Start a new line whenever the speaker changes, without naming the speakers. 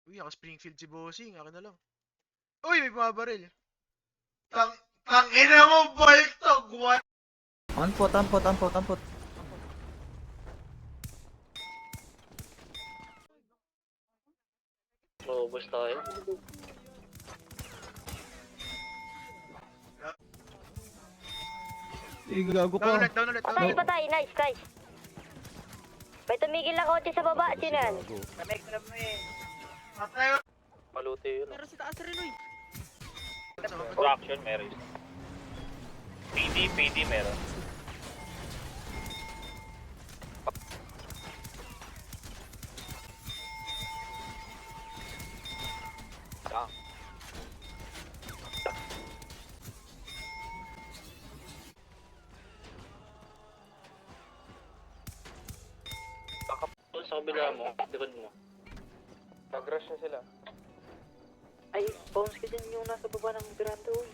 Uy, ako Springfield si Bossing. Akin na lang. Uy, may bumabaril. Tangina mo, Baltog! What?
Ampot, ampot, ampot, ampot.
Maubos tayo.
Gago
Down
ka.
ulit, down ulit, down
Patay,
ulit.
patay. Nice, nice. May tumigil na kotse sa baba. Sino yan?
Patay.
Paluti yun.
Meron sa taas rin, uy.
Traction meron. PD meron. Kakapul sa kabila mo, likod mo. Nag-rush na sila.
Ay, bounce ka dyan yung nasa baba ng Miranda, uy.